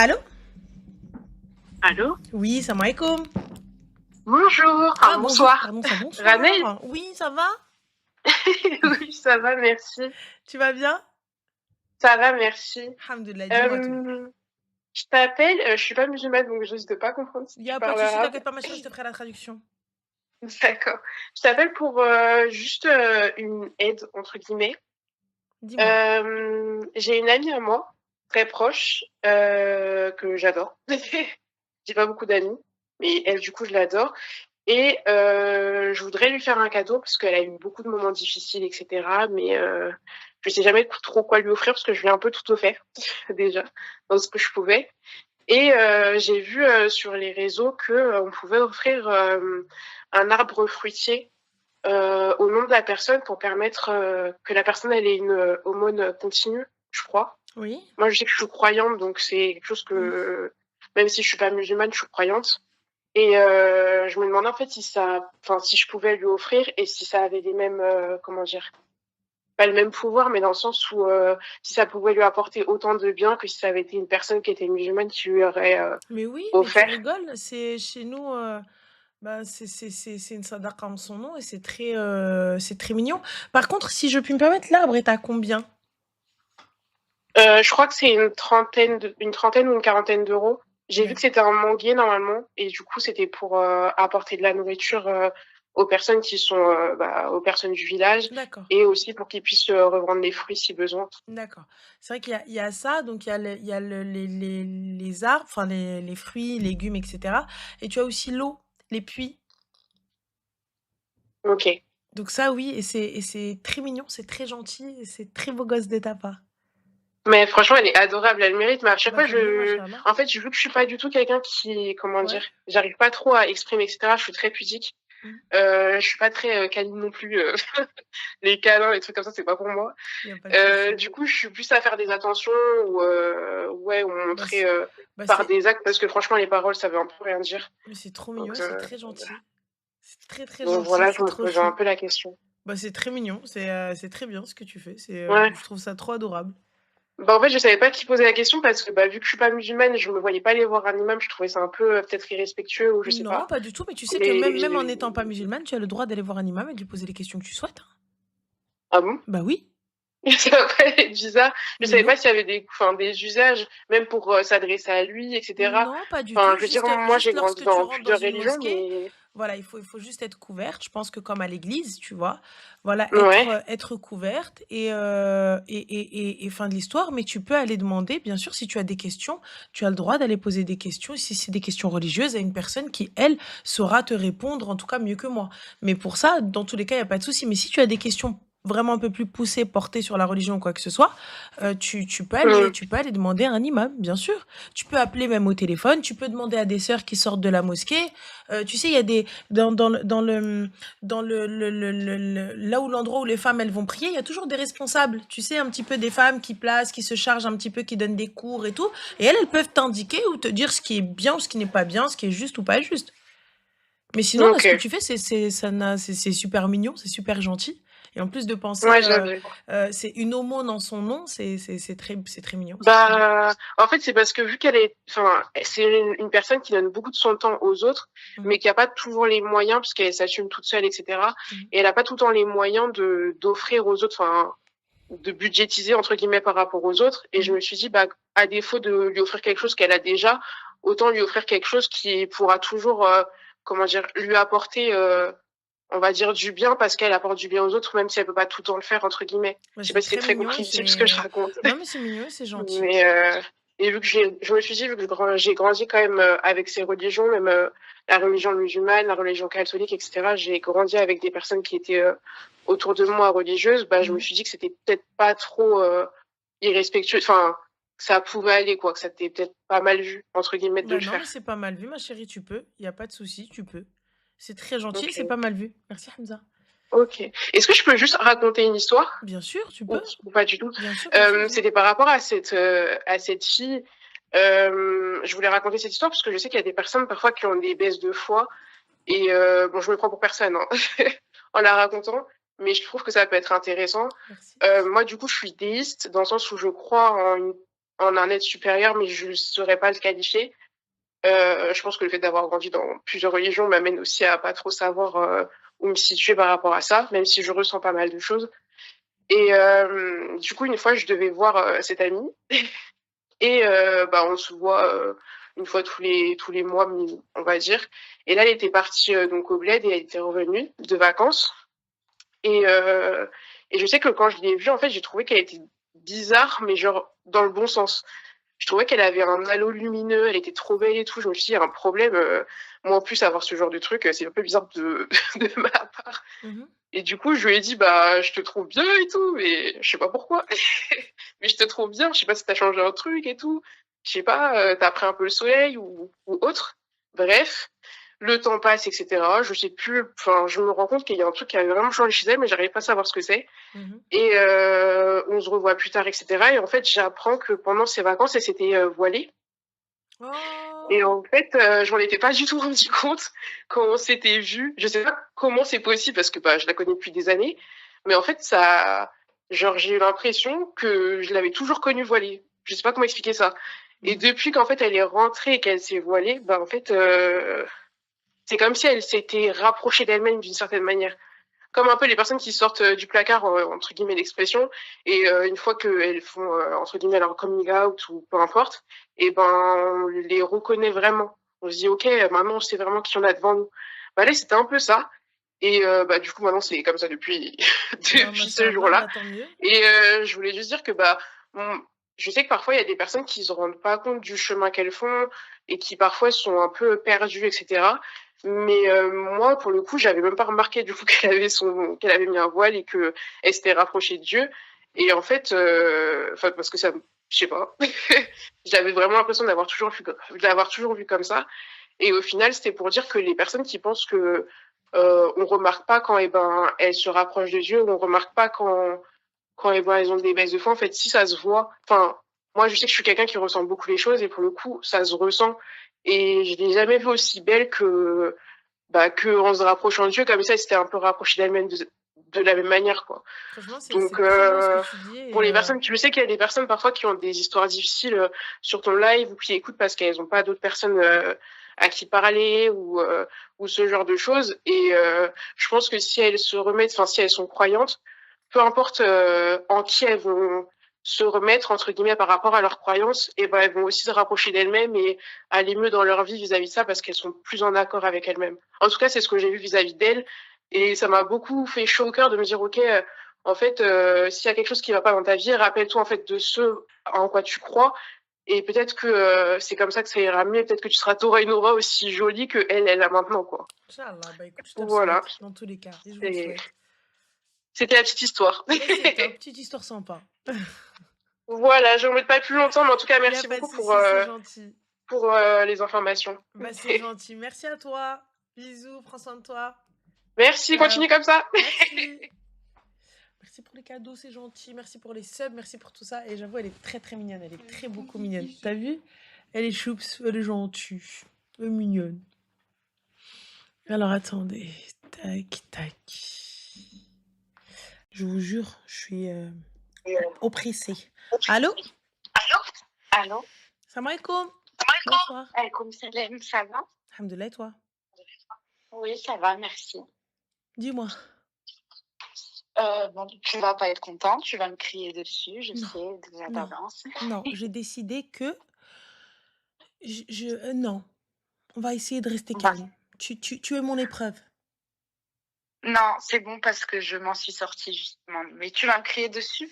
Allô? Allô? Oui, salam alaikum. Bonjour, Ah, enfin bonjour, bonsoir. pardon, c'est Ramel? bonsoir. Oui, ça va? Oui, ça va, merci. Tu vas bien? Ça va, merci. Alhamdoulilah, dis-moi tout. Euh, je t'appelle, je suis pas musulmane, donc je risque de pas comprendre si Il n'y tu a pas de parles souci, arabe. t'inquiète pas, ma chérie, je te ferai la traduction. D'accord. Je t'appelle pour juste une aide, entre guillemets. Dis-moi. J'ai une amie à moi, très proche, que j'adore. J'ai pas beaucoup d'amis, mais elle, du coup, je l'adore. Et je voudrais lui faire un cadeau parce qu'elle a eu beaucoup de moments difficiles, etc. Mais je sais jamais trop quoi lui offrir parce que je lui ai un peu tout offert déjà dans ce que je pouvais. Et j'ai vu sur les réseaux que on pouvait offrir un arbre fruitier au nom de la personne pour permettre que la personne elle ait une aumône continue, je crois. Oui? Moi, je sais que je suis croyante, donc c'est quelque chose Mhm. que même si je suis pas musulmane, je suis croyante. Et je me demandais en fait si ça, enfin si je pouvais lui offrir et si ça avait les mêmes, comment dire, pas le même pouvoir, mais dans le sens où si ça pouvait lui apporter autant de bien que si ça avait été une personne qui était musulmane qui lui aurait Mais oui, mais tu offert. rigoles, c'est chez nous, bah, c'est une sadaqa en son nom et c'est très mignon. Par contre, si je puis me permettre, l'arbre est à combien? Je crois que c'est une trentaine ou une quarantaine d'euros. J'ai vu que D'accord. c'était un manguier normalement, et du coup c'était pour apporter de la nourriture aux personnes qui sont, aux personnes du village, D'accord. et aussi pour qu'ils puissent revendre les fruits si besoin. D'accord. C'est vrai il y a ça, donc il y a les arbres, enfin les fruits, légumes, etc. Et tu as aussi l'eau, les puits. Ok. Donc ça, oui, et c'est très mignon, c'est très gentil, et c'est très beau gosse de ta part. Mais franchement, elle est adorable, elle le mérite. Mais à chaque Bah fois, tant mieux, machallah. en fait, vu que je suis pas du tout quelqu'un qui, comment Ouais. dire, j'arrive pas trop à exprimer, etc. Je suis très pudique. Mm. Je suis pas très câline non plus. Les câlins, les trucs comme ça, c'est pas pour moi. Il n'y a pas de souci. Du coup, je suis plus à faire des attentions ou, ouais, ou Bah, montrer bah par des actes parce que franchement, les paroles, ça veut un peu rien dire. mais c'est trop mignon, Donc, et c'est très gentil. C'est très très donc gentil, voilà, je c'est me trop posais un chou. peu la question. Bah c'est très mignon, c'est très bien ce que tu fais. Ouais. Je trouve ça trop adorable. Bah, en fait, je savais pas qui poser la question parce que, bah, vu que je suis pas musulmane, je me voyais pas aller voir un imam, je trouvais ça un peu peut-être irrespectueux ou je sais Non, pas. pas du tout, mais tu sais que Mais même en n'étant pas musulmane, tu as le droit d'aller voir un imam et de lui poser les questions que tu souhaites, hein. ah bon? Bah oui, Ça va pas être bizarre. Je mais savais non. pas s'il y avait des usages, même pour s'adresser à lui, etc. Non, pas du Enfin, tout. je veux dire, moi, j'ai Juste grandi lorsque tu dans rentres dans plusieurs une religions, mosquée, mais voilà, il faut juste être couverte. Je pense que comme à l'église, tu vois, voilà, ouais. être couverte et fin de l'histoire. Mais tu peux aller demander, bien sûr, si tu as des questions, tu as le droit d'aller poser des questions. Si c'est des questions religieuses, à une personne qui, elle, saura te répondre, en tout cas mieux que moi. Mais pour ça, dans tous les cas, il n'y a pas de souci. Mais si tu as des questions vraiment un peu plus poussées, portées sur la religion ou quoi que ce soit, Hmm. tu peux aller demander à un imam, bien sûr. Tu peux appeler même au téléphone, tu peux demander à des sœurs qui sortent de la mosquée. Tu sais, il y a des là où l'endroit où les femmes elles vont prier, il y a toujours des responsables. Tu sais, un petit peu des femmes qui placent, qui se chargent un petit peu, qui donnent des cours et tout. Et elles peuvent t'indiquer ou te dire ce qui est bien ou ce qui n'est pas bien, ce qui est juste ou pas juste. Mais sinon, là, ce que Ok. tu fais, c'est super mignon, c'est super gentil. Et en plus de penser, Ouais, j'avais. c'est une aumône en son nom, c'est très mignon, c'est très mignon. Bah, en fait, c'est parce que vu qu'elle est, enfin, c'est une personne qui donne beaucoup de son temps aux autres, Mhm, mais qui a pas toujours les moyens, parce qu'elle s'assume toute seule, etc. mhm. Et elle a pas tout le temps les moyens d'offrir aux autres, enfin, de budgétiser, entre guillemets, par rapport aux autres. Et je Mhm. me suis dit, bah, à défaut de lui offrir quelque chose qu'elle a déjà, autant lui offrir quelque chose qui pourra toujours, comment dire, lui apporter, on va dire, du bien, parce qu'elle apporte du bien aux autres, même si elle peut pas tout le temps le faire, entre guillemets. Ouais, Je sais c'est pas si c'est très très mignon et compréhensible ce que je c'est... raconte. Non, mais c'est mignon et c'est gentil. Mais et vu que je me suis dit, vu que j'ai grandi quand même avec ces religions, même la religion musulmane, la religion catholique, etc. J'ai grandi avec des personnes qui étaient autour de moi religieuses. Bah, je me Mhm. suis dit que c'était peut-être pas trop irrespectueux. Enfin, que ça pouvait aller, quoi, que ça était peut-être pas mal vu entre guillemets de Bah le non, mais faire. c'est pas mal vu, ma chérie, tu peux. Il n'y a pas de souci, tu peux. C'est très gentil et c'est Ok. pas mal vu. Merci, Hamza. Ok. Est-ce que je peux juste raconter une histoire Bien sûr, tu peux. ou pas du tout? Bien sûr, dis-moi. C'était par rapport à cette fille. Je voulais raconter cette histoire parce que je sais qu'il y a des personnes parfois qui ont des baisses de foi. Et bon, je me prends pour personne hein, en la racontant, mais je trouve que ça peut être intéressant. Merci. Moi, du coup, je suis déiste dans le sens où je crois en une en un être supérieur, mais je ne saurais pas le qualifier. Je pense que le fait d'avoir grandi dans plusieurs religions m'amène aussi à pas trop savoir où me situer par rapport à ça, même si je ressens pas mal de choses. Et du coup, une fois, je devais voir cette amie et bah, on se voit une fois tous les mois, on va dire. Et là, elle était partie donc au bled et elle était revenue de vacances. Et, euh, et je sais que quand je l'ai vue, en fait, j'ai trouvé qu'elle était bizarre, mais genre dans le bon sens. Je trouvais qu'elle avait un halo lumineux, elle était trop belle et tout. Je me suis dit, il y a un problème. Moi, en plus, avoir ce genre de truc, c'est un peu bizarre de ma part. Mmh. Et du coup, je lui ai dit, bah, je te trouve bien et tout, mais je sais pas pourquoi. Mais je te trouve bien, je sais pas si t'as changé un truc et tout. Je sais pas, t'as pris un peu le soleil ou autre. Bref, le temps passe, etc. Je sais plus, enfin, je me rends compte qu'il y a un truc qui avait vraiment changé chez elle, mais j'arrive pas à savoir ce que c'est. Mmh. Et on se revoit plus tard, etc. Et en fait, j'apprends que pendant ses vacances, elle s'était voilée. Et Oh! en fait, je m'en étais pas du tout rendu compte quand on s'était vu. Je sais pas comment c'est possible parce que bah, je la connais depuis des années, mais en fait, ça, genre, j'ai eu l'impression que je l'avais toujours connue voilée. Je sais pas comment expliquer ça. Et Mmh. depuis qu'en fait elle est rentrée et qu'elle s'est voilée, bah en fait, c'est comme si elle s'était rapprochée d'elle-même d'une certaine manière, comme un peu les personnes qui sortent du placard, entre guillemets, l'expression, et une fois qu'elles font, entre guillemets, leur coming out ou peu importe, et ben, on les reconnaît vraiment. On se dit, OK, maintenant, on sait vraiment qui on a devant nous. Bah là, c'était un peu ça. Et bah, du coup, maintenant, c'est comme ça depuis, Bah, depuis ce machallah, jour-là. bah, tant mieux. Et je voulais juste dire que bah, je sais que parfois, il y a des personnes qui se rendent pas compte du chemin qu'elles font et qui parfois sont un peu perdues, etc. Mais moi, pour le coup, j'avais même pas remarqué du coup qu'elle avait mis un voile et que elle s'était rapprochée de Dieu. Et en fait, enfin parce que ça, je sais pas, j'avais vraiment l'impression de l'avoir toujours vu comme ça. Et au final, c'était pour dire que les personnes qui pensent que on remarque pas quand eh ben elles se rapprochent de Dieu, on remarque pas quand eh ben elles ont des baisses de foi. En fait, si ça se voit. Enfin, moi, je sais que je suis quelqu'un qui ressent beaucoup les choses et pour le coup, ça se ressent. Et je l'ai jamais vue aussi belle que bah, qu'en se rapprochant de Dieu, comme ça, elle s'était un peu rapprochée d'elle-même de la même manière, quoi. Franchement, Donc, c'est très beau ce que tu dis et pour les personnes, tu le sais qu'il y a des personnes parfois qui ont des histoires difficiles sur ton live ou qui écoutent parce qu'elles n'ont pas d'autres personnes à qui parler ou ce genre de choses. Et je pense que si elles se remettent, enfin, si elles sont croyantes, peu importe en qui elles vont se remettre, entre guillemets, par rapport à leurs croyances, et ben, elles vont aussi se rapprocher d'elles-mêmes et aller mieux dans leur vie vis-à-vis de ça parce qu'elles sont plus en accord avec elles-mêmes. En tout cas, c'est ce que j'ai vu vis-à-vis d'elles. Et ça m'a beaucoup fait chaud au cœur de me dire, OK, en fait, s'il y a quelque chose qui va pas dans ta vie, rappelle-toi en fait de ce en quoi tu crois. Et peut-être que c'est comme ça que ça ira mieux. Peut-être que tu seras, t'auras une aura aussi jolie que elle a maintenant, quoi. Inch'Allah, bah, écoute, je te le Voilà. souhaite dans tous les cas et je vous le Et souhaite. c'était la petite histoire. Bah, c'est top, petite histoire sympa. Voilà, je ne m'embête pas plus longtemps, mais en tout cas, Il y a merci pas de beaucoup souci, c'est gentil. pour les informations. Bah, c'est gentil. Merci à toi. Bisous, prends soin de toi. Merci, Ciao. continue comme ça. Merci. Merci pour les cadeaux, c'est gentil. Merci pour les subs, merci pour tout ça. Et j'avoue, elle est très très mignonne. Elle est très beaucoup mignonne. T'as vu? Elle est choups, elle est gentille. Elle est mignonne. Alors attendez. Tac, tac. Je vous jure, je suis oppressée. Allô? Allô? Salam alaikum. Bonsoir. Alaikum salam, ça va? Alhamdoulilah, et toi? Oui, ça va, merci. Dis-moi. Bon, tu vas pas être contente, tu vas me crier dessus, je Non, sais, déjà non, d'avance. non. J'ai décidé que non. On va essayer de rester Bah, calme. Tu es mon épreuve. non, c'est bon parce que je m'en suis sortie justement. Mais tu vas me crier dessus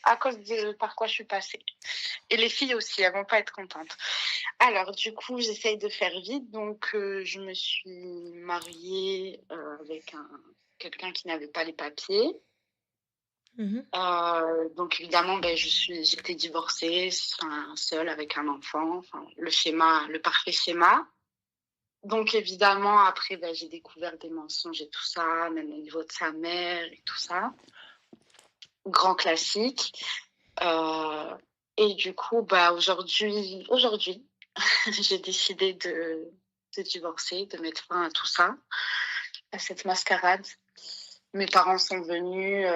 à cause de par quoi je suis passée. Et les filles aussi, elles vont pas être contentes. Alors, du coup, j'essaye de faire vite. Donc, je me suis mariée avec quelqu'un qui n'avait pas les papiers. Mhm. Donc, évidemment, ben, j'étais divorcée, seule avec un enfant. Enfin, le parfait schéma. Donc, évidemment, après, ben, j'ai découvert des mensonges et tout ça, même au niveau de sa mère et tout ça. Grand classique. Et du coup, bah, aujourd'hui, j'ai décidé de divorcer, de mettre fin à tout ça, à cette mascarade. Mes parents sont venus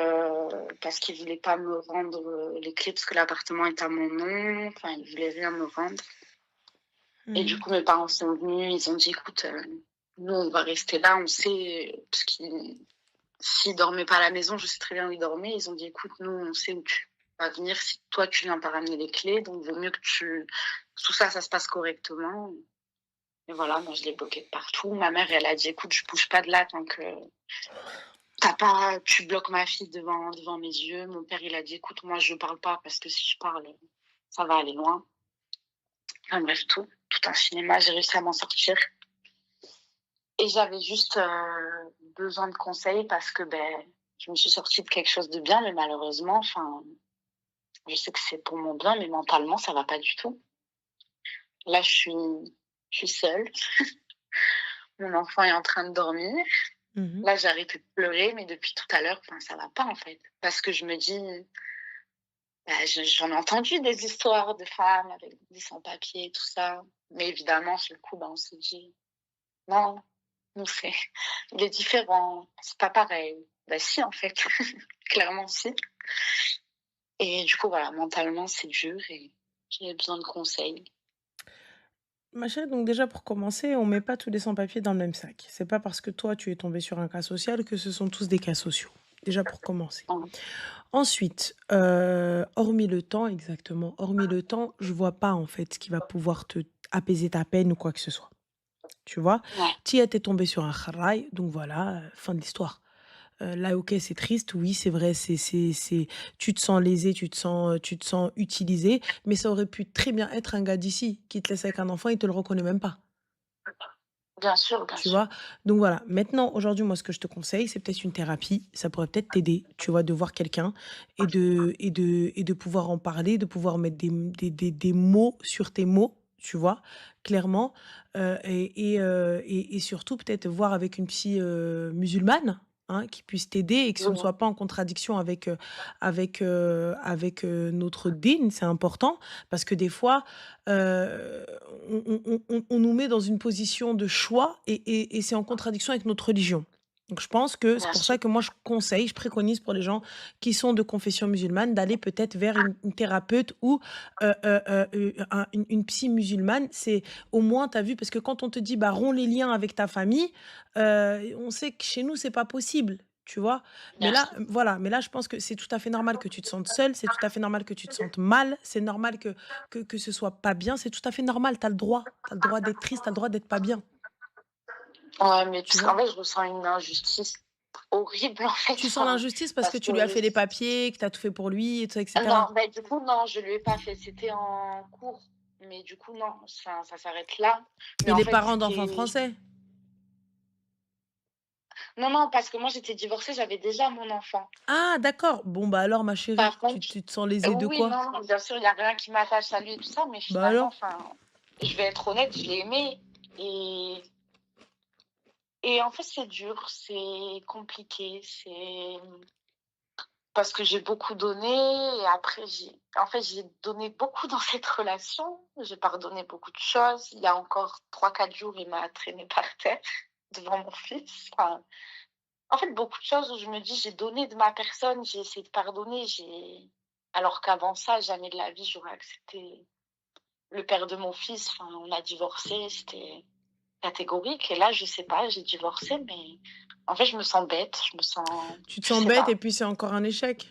parce qu'ils voulaient pas me rendre les clés parce que l'appartement est à mon nom. Enfin, ils voulaient rien me rendre. Et du coup, mes parents sont venus. Ils ont dit, écoute, nous, on va rester là. On sait, parce qu'ils s'ils dormaient pas à la maison, je sais très bien où ils dormaient. Ils ont dit, écoute, nous, on sait où tu vas venir si toi, tu viens pas ramener les clés. Donc, il vaut mieux que tout ça, ça se passe correctement. Et voilà, moi, je l'ai bloqué de partout. Ma mère, elle a dit, écoute, je bouge pas de là tant que tu bloques ma fille devant mes yeux. Mon père, il a dit, écoute, moi, je parle pas parce que si je parle, ça va aller loin. Enfin, bref, tout un cinéma, j'ai réussi à m'en sortir. Et j'avais juste besoin de conseils parce que je me suis sortie de quelque chose de bien, mais malheureusement, enfin, je sais que c'est pour mon bien, mais mentalement, ça va pas du tout. Là, je suis seule. Mon enfant est en train de dormir. Là, j'ai arrêté de pleurer, mais depuis tout à l'heure, enfin, ça va pas en fait. Parce que je me dis, j'en ai entendu des histoires de femmes avec des sans-papiers et tout ça. Mais évidemment, sur le coup, on se dit, non, nous, il est différent, c'est pas pareil. Si, en fait, clairement, si. Et du coup, voilà, mentalement, c'est dur et j'ai besoin de conseils. Ma chérie, donc déjà pour commencer, on met pas tous les sans-papiers dans le même sac. C'est pas parce que toi tu es tombé sur un cas social que ce sont tous des cas sociaux. Déjà pour commencer. Mmh. Ensuite, hormis le temps, exactement, hormis le temps, je vois pas en fait ce qui va pouvoir te apaiser ta peine ou quoi que ce soit. Tu vois? Ouais, Tu es tombé sur un kharaï, donc voilà, fin de l'histoire. Là, OK, c'est triste, oui, c'est vrai, c'est tu te sens lésé, tu te sens utilisé, mais ça aurait pu très bien être un gars d'ici qui te laisse avec un enfant, il te le reconnaît même pas, bien sûr, bien tu sûr. vois? Donc voilà, maintenant, aujourd'hui, moi, ce que je te conseille, c'est peut-être une thérapie, ça pourrait peut-être t'aider, tu vois, de voir quelqu'un et de pouvoir en parler, de pouvoir mettre des mots sur tes mots, tu vois? Clairement, et surtout peut-être voir avec une psy, musulmane, hein, qui puisse t'aider et que ce ne Oui, soit pas en contradiction avec notre din, c'est important parce que des fois, on nous met dans une position de choix et c'est en contradiction avec notre religion. Donc je pense que c'est bien pour sûr. ça que moi je préconise pour les gens qui sont de confession musulmane d'aller peut-être vers une thérapeute ou une psy musulmane. C'est au moins, tu as vu, parce que quand on te dit bah, romps les liens avec ta famille, on sait que chez nous, c'est pas possible. Tu vois? Mais Bien là, sûr. voilà, mais là, je pense que c'est tout à fait normal que tu te sentes seule, c'est tout à fait normal que tu te sentes mal, c'est normal que ce soit pas bien, c'est tout à fait normal, tu as le droit. Tu as le droit d'être triste, tu as le droit d'être pas bien, Ouais, mais tu parce qu'en vois? fait, je ressens une injustice horrible, en fait. Tu sens Enfin, l'injustice parce que parce tu que lui as fait les papiers, que tu as tout fait pour lui et tout ça et cetera. non, du coup, non, je lui ai pas fait. C'était en cours. Mais du coup, non, ça s'arrête là. Mais Il en est fait, ce parent qui d'enfants est... français? Non, non, parce que moi, j'étais divorcée, j'avais déjà mon enfant. Ah d'accord, bon bah alors ma chérie, Par tu contre, tu te sens lésée de oui, quoi? non, bien sûr, il y a rien qui m'attache à lui et tout ça, mais Bah finalement, alors? enfin, je vais être honnête, je l'ai aimé. Et et en fait, c'est dur, c'est compliqué, c'est parce que j'ai beaucoup donné et après j'ai donné beaucoup dans cette relation. J'ai pardonné beaucoup de choses. Il y a encore 3 4 jours, il m'a traîné par terre devant mon fils. Enfin, en fait, beaucoup de choses où je me dis: «J'ai donné de ma personne, j'ai essayé de pardonner, j'ai» alors qu'avant ça, jamais de la vie, j'aurais accepté le père de mon fils. Enfin, on a divorcé, c'était catégorique et là, je sais pas, j'ai divorcé, mais en fait, je me sens bête, je me sens Tu te je sens sais bête et pas. puis c'est encore un échec?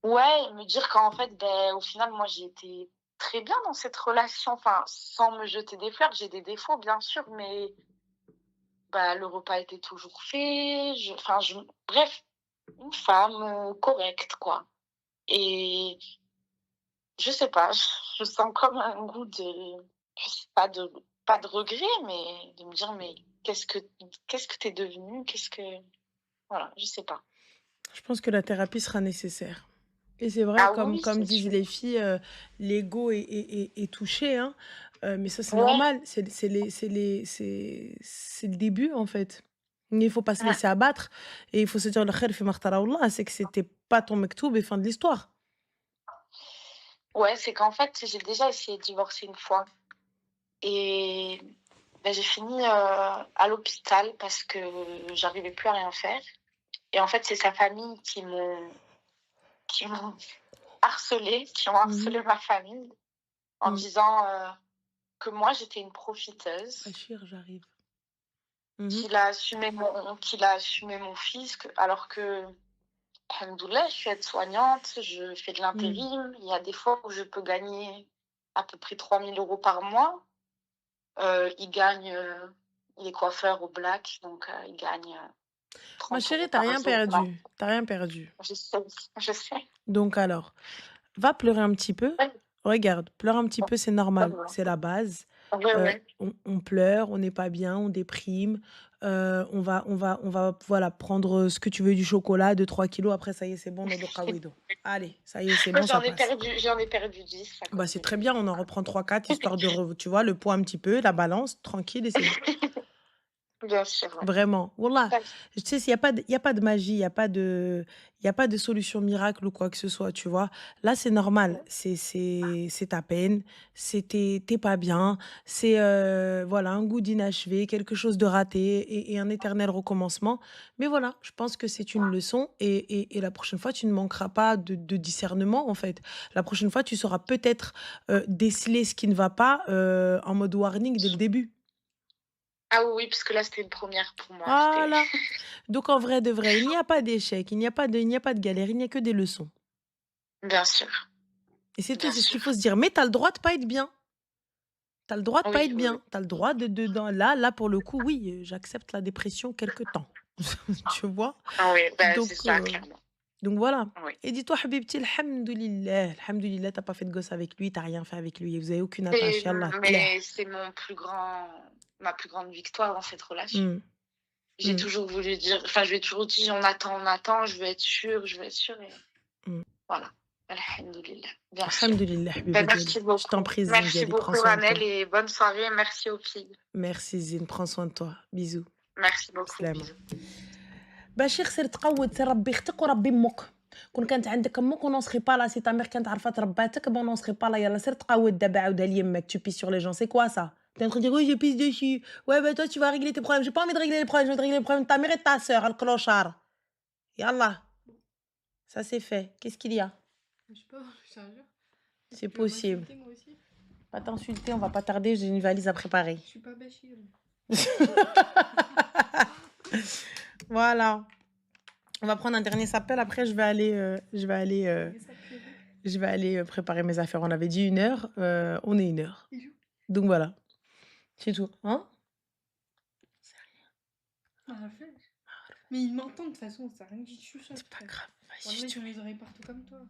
Ouais, me dire qu'en fait, au final, moi, j'ai été très bien dans cette relation, enfin, sans me jeter des fleurs. J'ai des défauts, bien sûr, mais le repas était toujours fait. Bref, une femme correcte, quoi. Et je sais pas, je sens comme un goût je sais pas, pas de regret, mais de me dire, mais qu'est-ce que t'es devenu? Voilà, je sais pas. Je pense que la thérapie sera nécessaire. Et c'est vrai, Ah oui, comme oui, comme c'est disent sûr. les filles, l'ego est touché, hein, mais ça, c'est Ouais, normal. C'est le début, en fait. Mais il faut pas se ouais. laisser abattre et il faut se dire: «Le khair fi ma اختاره الله», c'est que c'était pas ton mektoub et fin de l'histoire. Ouais, c'est qu'en fait, j'ai déjà essayé de divorcer une fois. Et Bah, j'ai fini, à l'hôpital parce que j'arrivais plus à rien faire et en fait, c'est sa famille qui m'ont harcelée, qui ont Mmh harcelé ma famille en mh. disant, que moi, j'étais une profiteuse, Achir, j'arrive. Mmh qu'il a assumé mon fils alors que, alhamdoulilah, je suis aide-soignante, je fais de Mmh. l'intérim. Il y a des fois où je peux gagner à peu près 3 000 € par mois. Il est coiffeur au Black, donc il gagne, Ma 30 € chérie, tu par rien jour max. perdu, tu rien perdu. Je sais, je sais. Donc alors, va pleurer un petit peu. Ouais, Regarde, pleure un petit peu, c'est normal, c'est la base. ouais, ouais. On pleure, on n'est pas bien, on déprime, on va, voilà, prendre, ce que tu veux, du chocolat, 2 3 kilos, après ça y est, c'est bon, nodo qawido. Allez, ça y est, c'est Moi, bon, ça passe. j'en ai perdu 10 à Bah, cause c'est de très lui. bien, on en reprend 3 4 histoire de re tu vois, le poids un petit peu, la balance, tranquille et c'est bon. Bien sûr, ouais. Vraiment, wallah, Ouais, tu sais, il y a pas de magie, il y a pas de solution miracle ou quoi que ce soit, tu vois? Là, c'est normal, c'est ta peine, tu pas bien, c'est, voilà, un goût d'inachevé, quelque chose de raté et un éternel recommencement. Mais voilà, je pense que c'est une leçon et la prochaine fois, tu ne manqueras pas de discernement, en fait. La prochaine fois, tu sauras peut-être, déceler ce qui ne va pas, en mode warning dès le début. ah oui, oui, parce que là, c'était une première pour moi. C'était Voilà. Donc en vrai de vrai, il n'y a pas d'échec, il n'y a pas de galère, il n'y a que des leçons bien sûr, et c'est tout, bien c'est ce qu'il sûr. faut se dire. Mais tu as le droit de pas être bien. Tu as le droit de pas Oui, être oui, oui. bien. Tu as le droit de dans là pour le coup, oui, j'accepte la dépression quelque temps. Tu vois? Ah oui, bah, c'est Donc ça, clairement. voilà Oui. et dis-toi habibti alhamdoulilah, tu pas fait de gosse avec lui, tu rien fait avec lui et vous avez aucune Et attache, yallah tlah. mais c'est ma plus grande victoire dans cette relation. Mmh, J'ai mmh, toujours voulu dire, enfin, je lui ai toujours dit: on attend, je veux être sûre et mmh. voilà. Alhamdoulilah, bien sûr. Alhamdoulilah Ben habiba diali. merci Je t'en beaucoup. prie Zine Merci diali, prends beaucoup, soin de Ranel, toi. et bonne soirée. Merci aux filles. Merci Zine, prends soin de toi. Bisous. Merci beaucoup. بسلامة. Bisous. باشي خسر تقود سير ربي اختك وربي امك كون كانت عندك امك ونون سخي با لا سي تا مير كانت عارفه ترباتك بون نون سخي با لا يلا سير تقود دابا عاودها ليمك tu pisses sur les gens c'est quoi ça t'es en train de dire oui je pisse dessus ouais bah toi tu vas régler tes problèmes j'ai pas envie de régler les problèmes je veux régler les problèmes de ta mère et de ta sœur le clochard yallah ça c'est fait qu'est-ce qu'il y a Je sais pas, je t'injure. c'est Tu vas possible m'insulter, moi aussi. pas t'insulter on va pas tarder j'ai une valise à préparer Je suis pas Bachir. voilà on va prendre un dernier appel après je vais aller préparer mes affaires. On avait dit 1 heure, on est 1 heure. Donc voilà, c'est tout. Hein Mais ils m'entendent de toute façon, ça rien que j'y chuchote. C'est pas grave. Moi, Vas-y, j'en ai les oreilles partout comme toi.